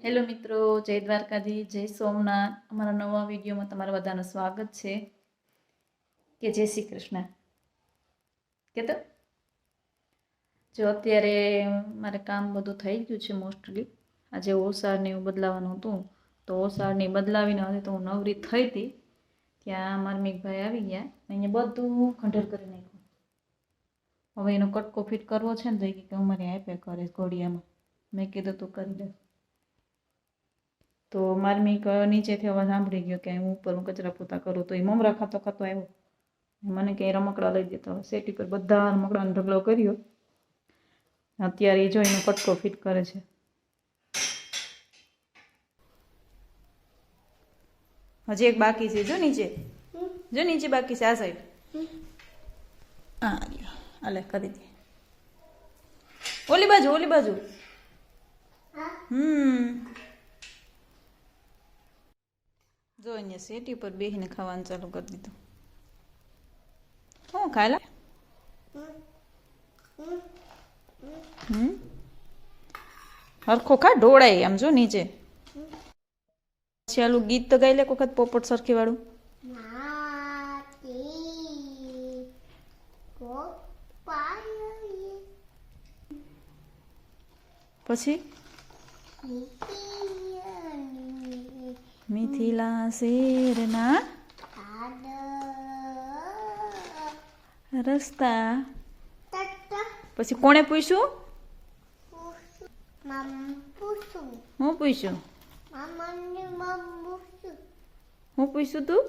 Hello મિત્રો, જય દ્વારકાધીશ, જય સોમનાથ. અમારા નવા વિડીયોમાં તમારા બધાનું સ્વાગત છે. કે જય શ્રી કૃષ્ણ. કે તો જો અત્યારે મારે કામ બધું થઈ ગયું છે મોસ્ટલી. આજે ઓસાળને એવું બદલાવાનું હતું, તો ઓસાળને બદલાવીને હવે તો હું નવરી થઈ હતી ત્યાં માર્મિકભાઈ આવી ગયા. અહીંયા બધું ખંડેર કરી નાખ્યું. હવે એનો કટકો ફિટ કરવો છે ને, તો એ કે અમારે આપે કરે ઘોડિયામાં. મેં કીધું તું કરી દે. તો માર્મિક નીચેથી અવાજ સાંભળી ગયો કે હું ઉપર કચરા પોતા કરું, તો એ મમરા ખાતો ખાતો આવ્યો. મને કે રમકડા લઈ દેતો. સેટી પર બધા રમકડાનો ઢગલો કર્યો. અત્યારે એ જો એનો કટકો ફિટ કરે છે. હજી એક બાકી છે, જો નીચે બાકી છે આ સાઈડ. આલે કરી દે. ઓલી બાજુ જો અહીંયા સેટી પર બેસીને ખાવાનું ચાલુ કરી દીધું. શું ખાયલા? હરખો ખા, ઢોળાય આમ જો નીચે. ચાલુ ગીત તો ગાઈ લે વખત પોપટ સરખી વાળું. પછી મિથિલા શેરના રસ્તા. પછી કોણે પૂછ્યું? હું પૂછ્યું? હું પૂછ્યું તું?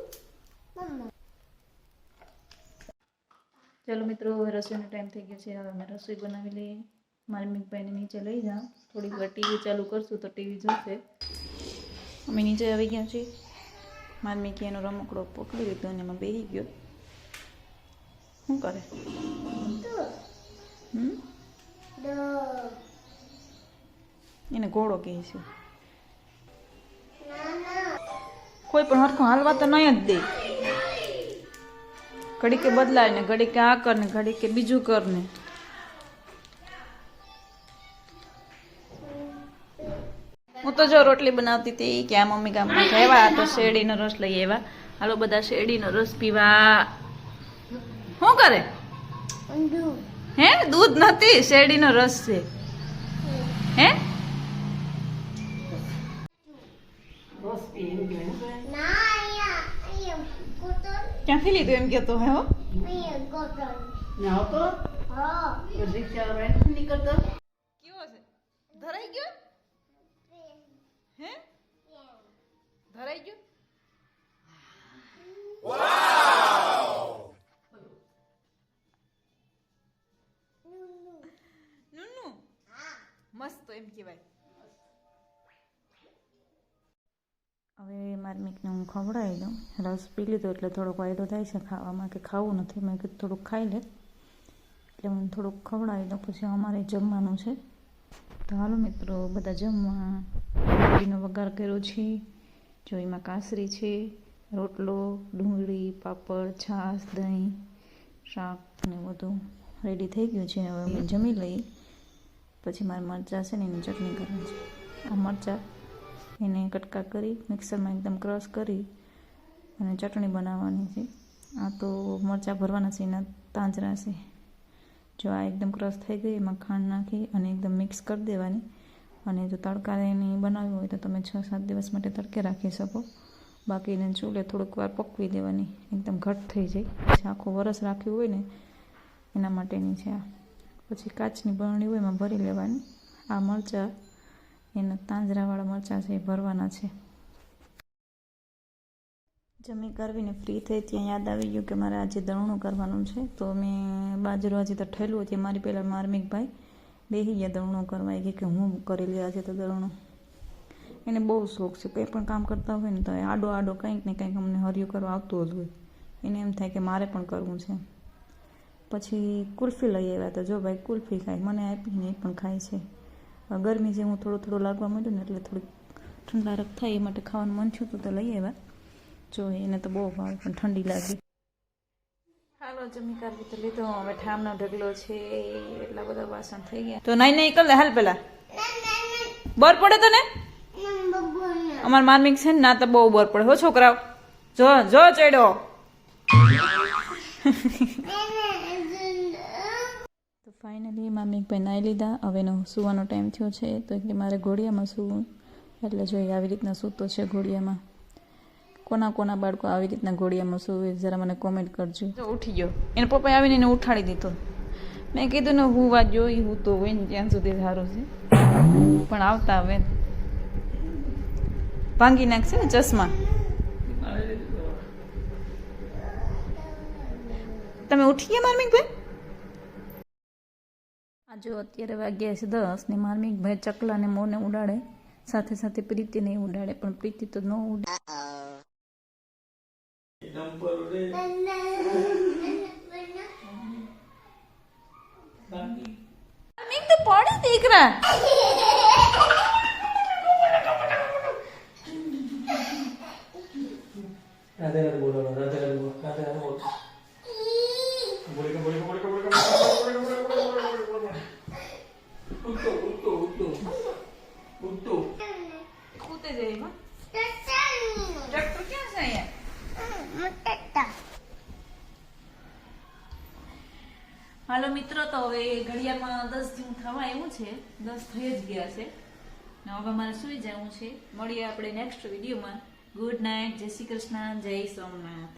ચાલો મિત્રો, હવે રસોઈનો ટાઈમ થઈ ગયો છે. હવે અમે રસોઈ બનાવી લઈએ. માર્મિકભાઈને નીચે લઈ જાઓ. થોડીક વાર ટીવી ચાલુ કરશું તો ટીવી જોશે. અમે નીચે આવી ગયા છીએ. માર્મિકે એનો રમકડો પકડી લીધો અને એમાં બેસી ગયો. શું કરે? એને ઘોડો કહે છે. કોઈ પણ હરખું હાલવા તો નહીં જ દે. ઘડી કે બદલાય ને, ઘડી કે આ કર ને, ઘડી કે બીજું કર ને. હું તો જો રોટલી બનાવતી હતી કે આ મમ્મી ગામમાં આવ્યા તો શેરડીનો રસ લઈ આવ્યા. હાલો બધા શેરડીનો રસ પીવા. શું કરે? હે, દૂધ નથી, શેરડીનો રસ છે. હે, ક્યાંથી લીધું એમ કેતો હે? હો કેવો છે? ધરાઈ ગયો? હે, ધરાઈ ગયો? નુનુ મસ્ત એમ કહેવાય. હવે માર્મિકને હું ખવડાવી દઉં. રસ પી લીધો એટલે થોડોક વાયદો થાય છે ખાવામાં, કે ખાવું નથી. મેં કીધું થોડુંક ખાઈ લે, એટલે હું થોડુંક ખવડાવી દઉં. પછી અમારે જમવાનું છે. તો હાલો મિત્રો, બધા જમવા. રોટલીનો વઘાર કર્યો છે. જો એમાં કાસરી છે, રોટલો, ડુંગળી, પાપડ, છાશ, દહીં, શાક ને બધું રેડી થઈ ગયું છે. હવે અમે જમી લઈએ. પછી મારે મરચાં છે ને એની ચટણી કરવાની છે. આ મરચાં એને કટકા કરી મિક્સરમાં એકદમ ક્રશ કરી અને ચટણી બનાવવાની છે. આ તો મરચાં ભરવાના છે, એના તાંજરા છે. જો આ એકદમ ક્રશ થઈ ગઈ, એમાં ખાંડ નાખી અને એકદમ મિક્સ કરી દેવાની. અને જો તડકા એની બનાવવી હોય તો તમે 6-7 દિવસ માટે તડકે રાખી શકો. બાકી એને ચૂલે થોડીક વાર પકવી દેવાની, એકદમ ઘટ થઈ જાય. પછી આખું વરસ રાખ્યું હોય ને એના માટેની છે આ. પછી કાચની બરણી હોય એમાં ભરી લેવાની. આ મરચાં એના તાંજરાવાળા મરચાં છે એ ભરવાના છે. જમી કરવીને ફ્રી થઈ ત્યાં યાદ આવી ગયું કે મારે આજે દળણું કરવાનું છે. તો મેં બાજરો આજે તો ઠેલું હતી. મારી પહેલાં માર્મિકભાઈ બેસી ગયા દળણું કરવા. એ કે હું કરી લે આજે તો દળણું. એને બહુ શોખ છે, કંઈ પણ કામ કરતા હોય ને તો આડો કંઈક ને કંઈક અમને હરિયું કરવા આવતું જ હોય. એને એમ થાય કે મારે પણ કરવું છે. પછી કુલ્ફી લઈ આવ્યા. તો જો ભાઈ કુલ્ફી ખાય, મને આપીને એ પણ ખાય છે. ગરમી જે હું થોડું લાગવા માંડ્યું ને એટલે થોડીક ઠંડારક થાય એ માટે ખાવાનું મન થયું હતું તો લઈ આવ્યા. જો એને તો બહુ ભાવે પણ ઠંડી લાગી. હાલો જમી કાઢી તો લીધો. હવે ઠામનો ઢગલો છે, એટલા બધા વાસણ થઈ ગયા. તો નહીં કર લે, હાલ પેલા બર પડે તો ને અમાર માર્મિક છે ને ના તો બહુ બર પડે હો છોકરાઓ. જો જો ચડ્યો. તો ફાઇનલી માર્મિકભાઈ નાહી લીધા. હવે એનો સૂવાનો ટાઈમ થયો છે તો કે મારે ઘોડિયામાં સૂવું. એટલે જોઈએ આવી રીતના સૂતો છે ઘોડિયામાં. કોના કોના બાળકો આવી રીતના ઘોડિયામાં સૂવે જરા મને કોમેન્ટ કરજો. તો ઉઠી ગયો. એના પપ્પાએ આવીને એને ઉઠાડી દીધો. મેં કીધું ને હું વાત જોઈ હું તો હોય ને ત્યાં સુધી સારું છે. પણ આવતા હવે ભાંગી નાખશે ને ચશ્મા. તમે ઉઠી ગયા માર્મિકભાઈ? આ જો અત્યારે વાગ્યા છે 10 ને માર્મિકભાઈ ચકલા ને મોને ઉડાડે સાથે સાથે પ્રીતિને ઉડાડે પણ પ્રીતિ તો ન ઉડાડે. માર્મિક તો પડી દીકરા. રાધે રાધે બોલો રાધે રાધે બોલો રાધે રાધે બોલો કૂદે જાય એમાં. ટ્રેક્ટર ક્યાં છે અહીંયા? હાલો મિત્રો, તો હવે ઘડિયાળમાં 10 જેવું થવા એવું છે. 10 થઈ જ ગયા છે ને હવે મારે સુઈ જવું છે. મળીએ આપણે નેક્સ્ટ વિડીયોમાં. Good night. જય શ્રી કૃષ્ણ. જય સોમનાથ.